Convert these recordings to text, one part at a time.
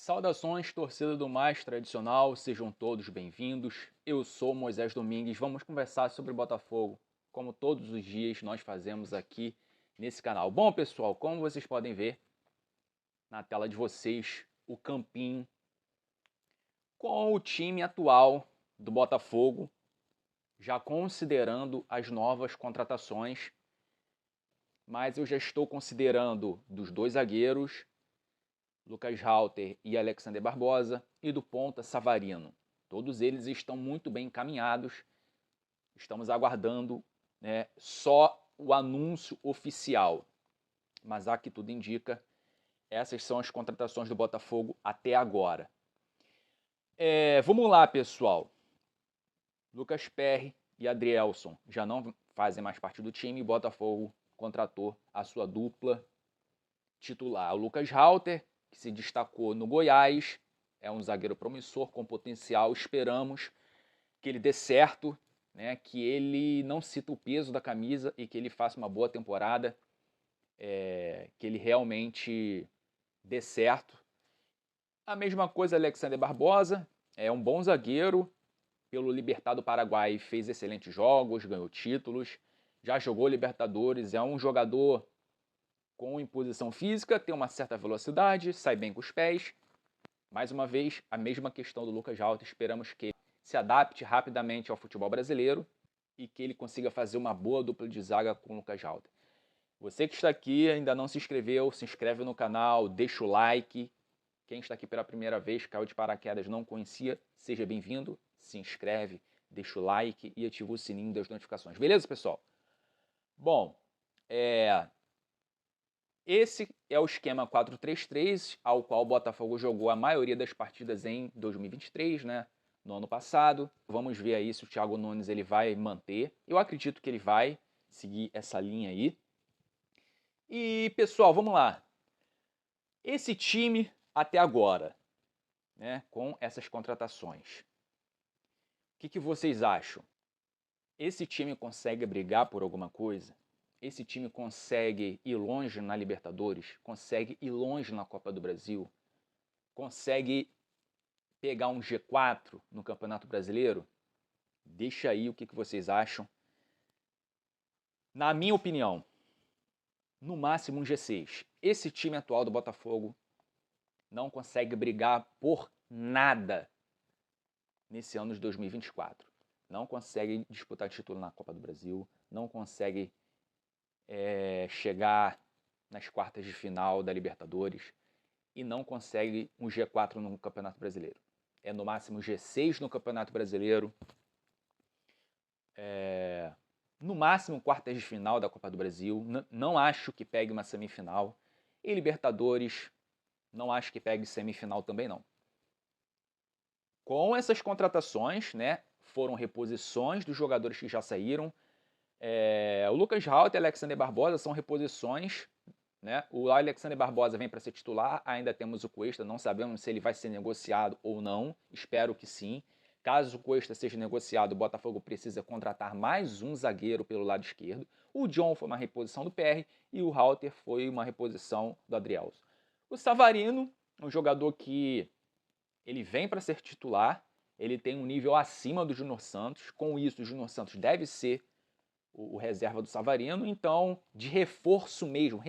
Saudações, torcida do mais tradicional, sejam todos bem-vindos. Eu sou Moisés Domingues, vamos conversar sobre o Botafogo, como todos os dias nós fazemos aqui nesse canal. Bom, pessoal, como vocês podem ver na tela de vocês, o campinho com o time atual do Botafogo, já considerando as novas contratações, mas eu já estou considerando dos dois zagueiros, Lucas Halter e Alexander Barbosa, e do ponta Savarino. Todos eles estão muito bem encaminhados. Estamos aguardando só o anúncio oficial. Mas a que tudo indica, essas são as contratações do Botafogo até agora. Vamos lá, pessoal. Lucas Perry e Adrielson já não fazem mais parte do time. O Botafogo contratou a sua dupla titular. O Lucas Halter, que se destacou no Goiás, é um zagueiro promissor, com potencial. Esperamos que ele dê certo, que ele não sinta o peso da camisa e que ele faça uma boa temporada, que ele realmente dê certo. A mesma coisa Alexander Barbosa, é um bom zagueiro, pelo Libertad do Paraguai fez excelentes jogos, ganhou títulos, já jogou Libertadores, é um jogador com imposição física, tem uma certa velocidade, sai bem com os pés. Mais uma vez, a mesma questão do Lucas Halter, esperamos que ele se adapte rapidamente ao futebol brasileiro e que ele consiga fazer uma boa dupla de zaga com o Lucas Halter. Você que está aqui e ainda não se inscreveu, se inscreve no canal, deixa o like. Quem está aqui pela primeira vez, caiu de paraquedas, não conhecia, seja bem-vindo, se inscreve, deixa o like e ativa o sininho das notificações. Beleza, pessoal? Bom, esse é o esquema 4-3-3, ao qual o Botafogo jogou a maioria das partidas em 2023, no ano passado. Vamos ver aí se o Thiago Nunes ele vai manter. Eu acredito que ele vai seguir essa linha aí. E, pessoal, vamos lá. Esse time até agora, com essas contratações, o que vocês acham? Esse time consegue brigar por alguma coisa? Esse time consegue ir longe na Libertadores? Consegue ir longe na Copa do Brasil? Consegue pegar um G4 no Campeonato Brasileiro? Deixa aí o que vocês acham. Na minha opinião, no máximo um G6. Esse time atual do Botafogo não consegue brigar por nada nesse ano de 2024. Não consegue disputar título na Copa do Brasil, não consegue chegar nas quartas de final da Libertadores e não consegue um G4 no Campeonato Brasileiro. É no máximo G6 no Campeonato Brasileiro, no máximo quartas de final da Copa do Brasil. Não acho que pegue uma semifinal. E Libertadores, não acho que pegue semifinal também não. Com essas contratações, foram reposições dos jogadores que já saíram. O Lucas Halter e Alexander Barbosa são reposições. O Alexander Barbosa vem para ser titular, ainda temos o Cuesta, não sabemos se ele vai ser negociado ou não, espero que sim. Caso o Cuesta seja negociado, o Botafogo precisa contratar mais um zagueiro pelo lado esquerdo. O John foi uma reposição do PR e o Halter foi uma reposição do Adrielson. O Savarino, um jogador que ele vem para ser titular, ele tem um nível acima do Júnior Santos, com isso o Júnior Santos deve ser o reserva do Savarino, então de reforço mesmo,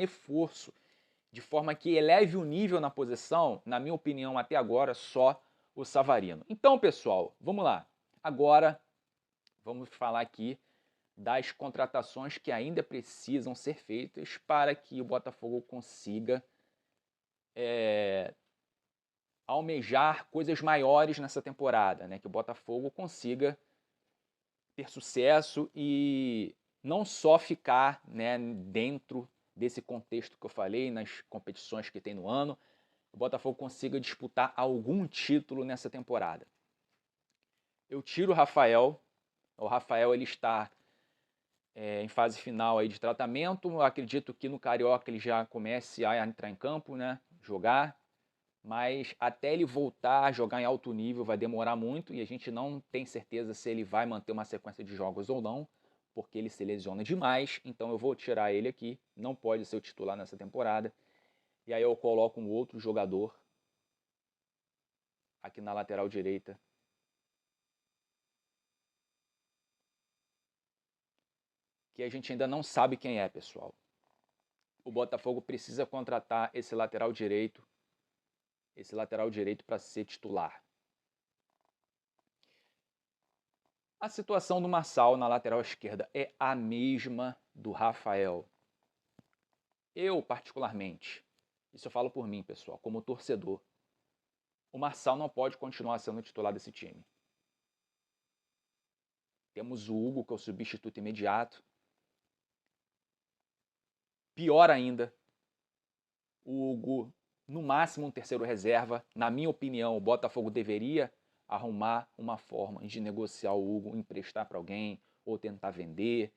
de forma que eleve o nível na posição, na minha opinião até agora só o Savarino. Então, pessoal, vamos lá. Agora vamos falar aqui das contratações que ainda precisam ser feitas para que o Botafogo consiga almejar coisas maiores nessa temporada, que o Botafogo consiga ter sucesso e não só ficar dentro desse contexto que eu falei, nas competições que tem no ano, o Botafogo consiga disputar algum título nessa temporada. Eu tiro o Rafael ele está em fase final aí de tratamento, eu acredito que no Carioca ele já comece a entrar em campo, jogar, mas até ele voltar a jogar em alto nível vai demorar muito e a gente não tem certeza se ele vai manter uma sequência de jogos ou não, porque ele se lesiona demais, então eu vou tirar ele aqui, não pode ser o titular nessa temporada, e aí eu coloco um outro jogador aqui na lateral direita. Que a gente ainda não sabe quem é, pessoal. O Botafogo precisa contratar esse lateral direito para ser titular. A situação do Marçal na lateral esquerda é a mesma do Rafael. Eu, particularmente, isso eu falo por mim, pessoal, como torcedor, o Marçal não pode continuar sendo titular desse time. Temos o Hugo, que é o substituto imediato. Pior ainda, o Hugo, no máximo um terceiro reserva. Na minha opinião, o Botafogo deveria arrumar uma forma de negociar o Hugo, emprestar para alguém, ou tentar vender,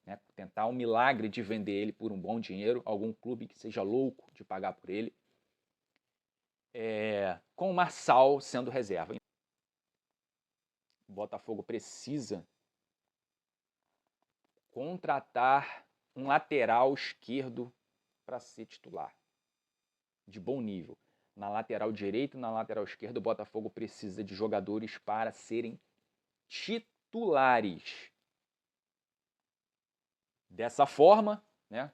né, tentar um milagre de vender ele por um bom dinheiro, algum clube que seja louco de pagar por ele, com o Marçal sendo reserva. O Botafogo precisa contratar um lateral esquerdo para ser titular, de bom nível. Na lateral direita e na lateral esquerda, o Botafogo precisa de jogadores para serem titulares. Dessa forma, né,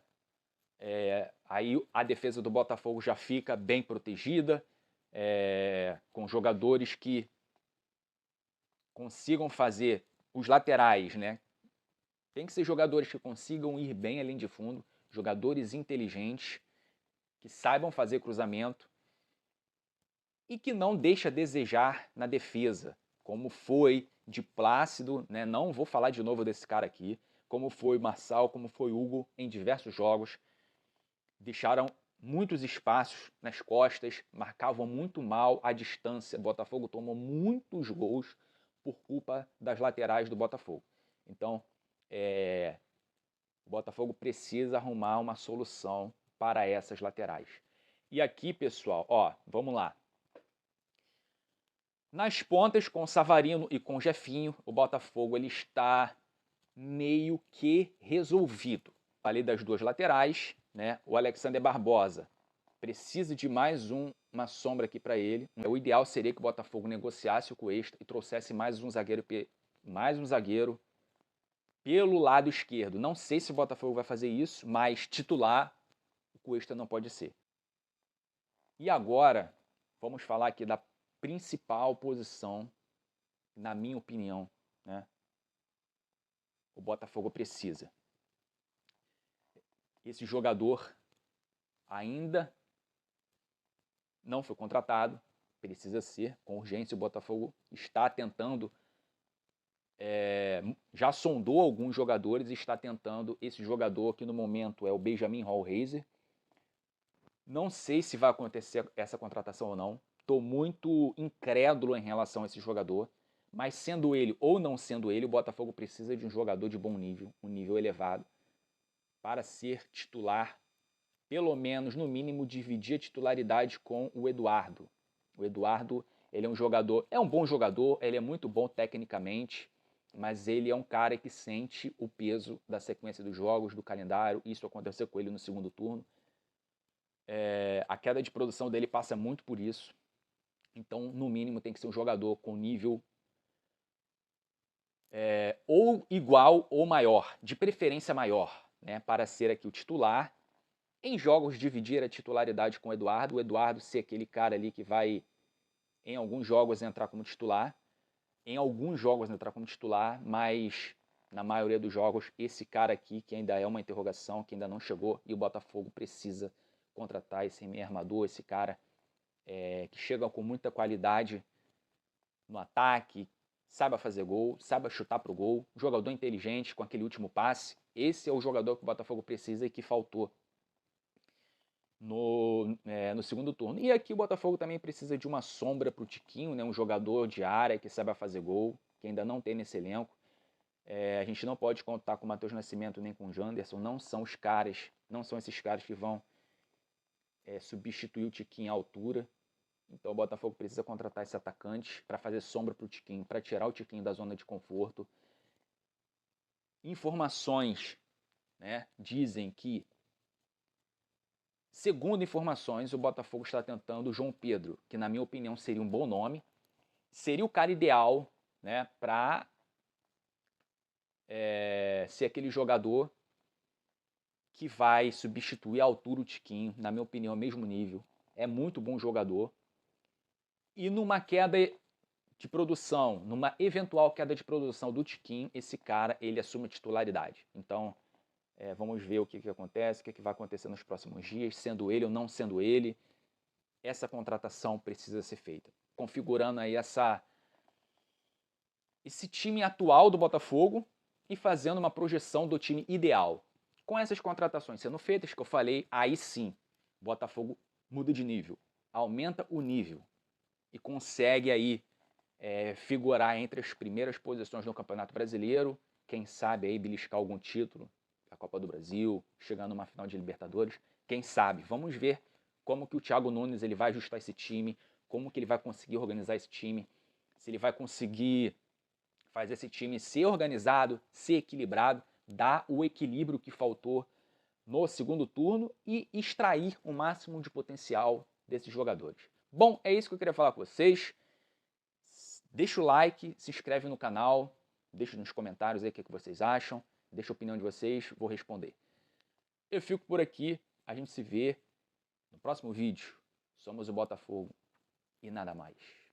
aí a defesa do Botafogo já fica bem protegida, com jogadores que consigam fazer os laterais, né? Tem que ser jogadores que consigam ir bem além de fundo, jogadores inteligentes, que saibam fazer cruzamento e que não deixa a desejar na defesa, como foi de Plácido, né? Não vou falar de novo desse cara aqui, como foi Marçal, como foi Hugo em diversos jogos. Deixaram muitos espaços nas costas, marcavam muito mal a distância. O Botafogo tomou muitos gols por culpa das laterais do Botafogo. Então, o Botafogo precisa arrumar uma solução para essas laterais. E aqui, pessoal, ó, vamos lá. Nas pontas, com o Savarino e com o Jefinho, o Botafogo ele está meio que resolvido. Falei das duas laterais, né? O Alexander Barbosa precisa de mais uma sombra aqui para ele. O ideal seria que o Botafogo negociasse o Cuesta e trouxesse mais um zagueiro pelo lado esquerdo. Não sei se o Botafogo vai fazer isso, mas titular o Cuesta não pode ser. E agora, vamos falar aqui da principal posição, na minha opinião, né? O Botafogo precisa. Esse jogador ainda não foi contratado, precisa ser, com urgência. O Botafogo está tentando, já sondou alguns jogadores e está tentando esse jogador, que no momento é o Benjamin Hollheiser. Não sei se vai acontecer essa contratação ou não. Estou muito incrédulo em relação a esse jogador. Mas sendo ele ou não sendo ele, o Botafogo precisa de um jogador de bom nível, um nível elevado, para ser titular, pelo menos, no mínimo, dividir a titularidade com o Eduardo. O Eduardo, ele é um jogador, é um bom jogador, ele é muito bom tecnicamente, mas ele é um cara que sente o peso da sequência dos jogos, do calendário. Isso aconteceu com ele no segundo turno. A queda de produção dele passa muito por isso. Então, no mínimo, tem que ser um jogador com nível ou igual ou maior, de preferência maior, né, para ser aqui o titular. Em jogos, dividir a titularidade com o Eduardo ser aquele cara ali que vai, em alguns jogos, entrar como titular. Em alguns jogos entrar como titular, mas na maioria dos jogos, esse cara aqui, que ainda é uma interrogação, que ainda não chegou, e o Botafogo precisa contratar esse meio armador, esse cara que chega com muita qualidade no ataque, saiba fazer gol, saiba chutar pro gol, jogador inteligente com aquele último passe. Esse é o jogador que o Botafogo precisa e que faltou no segundo turno. E aqui o Botafogo também precisa de uma sombra pro Tiquinho, né? Um jogador de área que saiba fazer gol, que ainda não tem nesse elenco. A gente não pode contar com o Matheus Nascimento nem com o Janderson, não são esses caras que vão substituir o Tiquinho à altura. Então o Botafogo precisa contratar esse atacante para fazer sombra para o Tiquinho, para tirar o Tiquinho da zona de conforto. Informações, né, dizem que, segundo informações, o Botafogo está tentando o João Pedro, que na minha opinião seria um bom nome. seria o cara ideal, né, para ser aquele jogador que vai substituir à altura o Tiquinho, na minha opinião, ao mesmo nível. É muito bom jogador. E numa queda de produção, numa eventual queda de produção do Tiquinho, esse cara, ele assume a titularidade. Então, vamos ver o que acontece, o que vai acontecer nos próximos dias, sendo ele ou não sendo ele. Essa contratação precisa ser feita. Configurando aí esse time atual do Botafogo e fazendo uma projeção do time ideal. Com essas contratações sendo feitas, que eu falei, aí sim, o Botafogo muda de nível, aumenta o nível e consegue aí figurar entre as primeiras posições no Campeonato Brasileiro, quem sabe aí beliscar algum título da Copa do Brasil, chegar numa final de Libertadores, quem sabe. Vamos ver como que o Thiago Nunes ele vai ajustar esse time, como que ele vai conseguir organizar esse time, se ele vai conseguir fazer esse time ser organizado, ser equilibrado, dar o equilíbrio que faltou no segundo turno e extrair o máximo de potencial desses jogadores. Bom, é isso que eu queria falar com vocês. Deixa o like, se inscreve no canal, deixa nos comentários aí o que vocês acham, deixa a opinião de vocês, vou responder. Eu fico por aqui, a gente se vê no próximo vídeo. Somos o Botafogo e nada mais.